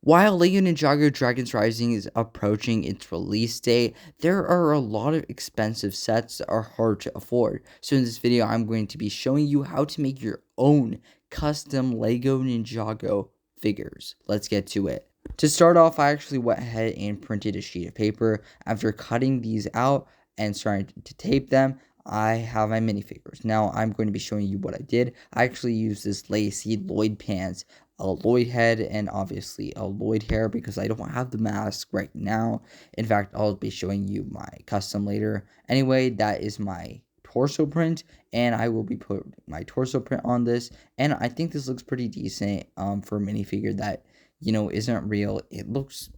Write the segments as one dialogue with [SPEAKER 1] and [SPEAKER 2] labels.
[SPEAKER 1] While Lego Ninjago Dragons Rising is approaching its release date, there are a lot of expensive sets that are hard to afford. So in this video, I'm going to be showing you how to make your own custom Lego Ninjago figures. Let's get to it. To start off, I actually went ahead and printed a sheet of paper. After cutting these out and starting to tape them, I have my minifigures. Now, I'm going to be showing you what I did. I actually used this lacy Lloyd pants, a Lloyd head, and obviously a Lloyd hair because I don't have the mask right now. In fact, I'll be showing you my custom later. Anyway, that is my torso print, and I will be putting my torso print on this, and I think this looks pretty decent for a minifigure that isn't real. It looks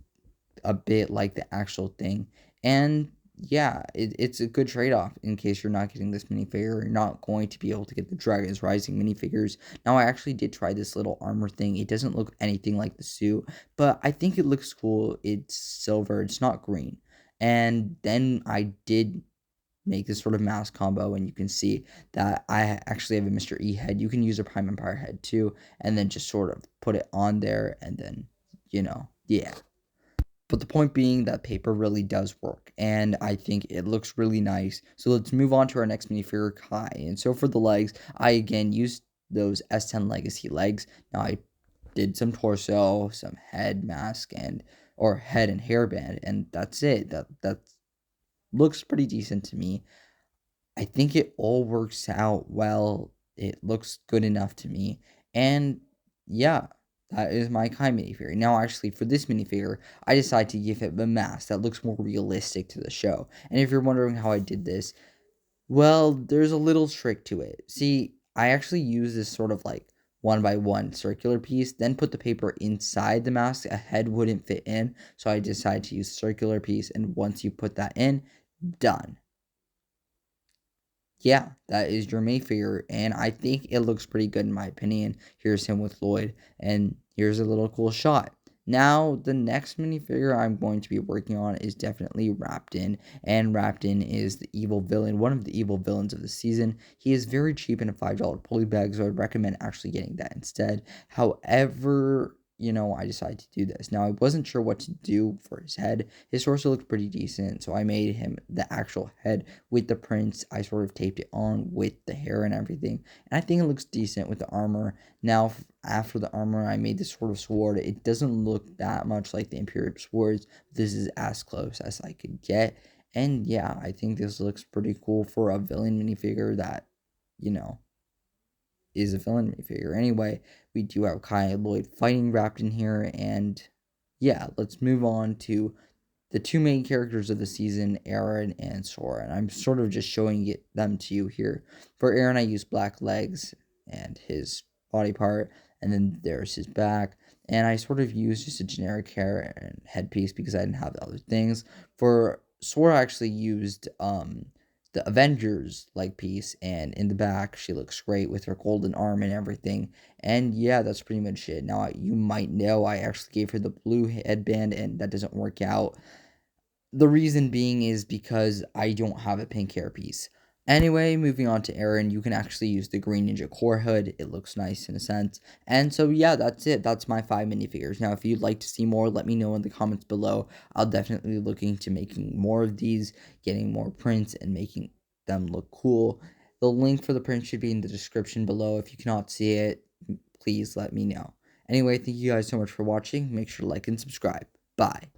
[SPEAKER 1] a bit like the actual thing. And yeah, it's a good trade-off in case you're not getting this minifigure. You're not going to be able to get the Dragons Rising minifigures. Now, I actually did try this little armor thing. It doesn't look anything like the suit, but I think it looks cool. It's silver. It's not green. And then I did make this sort of mask combo, and you can see that I actually have a Mr. E head. You can use a Prime Empire head too, and then just sort of put it on there, and then, yeah. But the point being that paper really does work, and I think it looks really nice. So let's move on to our next minifigure, Kai. And so for the legs, I again used those S10 Legacy legs. Now I did some torso, some head mask, or head and hairband, and that's it. That looks pretty decent to me. I think it all works out well. It looks good enough to me. And yeah, that is my Kai minifigure. Now, actually, for this minifigure, I decided to give it a mask that looks more realistic to the show. And if you're wondering how I did this, well, there's a little trick to it. See, I actually use this sort of like 1x1 circular piece, then put the paper inside the mask. A head wouldn't fit in, so I decided to use circular piece. And once you put that in, done. Yeah, that is your Mayfair, and I think it looks pretty good in my opinion. Here's him with Lloyd, and here's a little cool shot. Now, the next minifigure I'm going to be working on is definitely Rapton, and Rapton is the evil villain, one of the evil villains of the season. He is very cheap in a $5 pulley bag, so I'd recommend actually getting that instead. However, I decided to do this. Now, I wasn't sure what to do for his head. His torso looked pretty decent, so I made him the actual head with the prints. I sort of taped it on with the hair and everything, and I think it looks decent with the armor. Now, after the armor, I made this sort of sword. It doesn't look that much like the Imperial swords. This is as close as I could get, and yeah, I think this looks pretty cool for a villain minifigure that, you know, is a villain minifigure. Anyway, we do have Kai and Lloyd fighting Rapton here, and yeah, let's move on to the two main characters of the season, Arin and Sora, and I'm sort of just showing them to you here. For Arin, I used black legs and his body part, and then there's his back, and I sort of used just a generic hair and headpiece because I didn't have the other things. For Sora, I actually used the Avengers leg piece, and in the back she looks great with her golden arm and everything. And yeah, that's pretty much it. Now, you might know I actually gave her the blue headband, and that doesn't work out. The reason being is because I don't have a pink hairpiece. Anyway, moving on to Arin, you can actually use the Green Ninja Core hood. It looks nice in a sense. And so yeah, that's it. That's my 5 minifigures. Now, if you'd like to see more, let me know in the comments below. I'll definitely be looking to making more of these, getting more prints, and making them look cool. The link for the print should be in the description below. If you cannot see it, please let me know. Anyway, thank you guys so much for watching. Make sure to like and subscribe. Bye.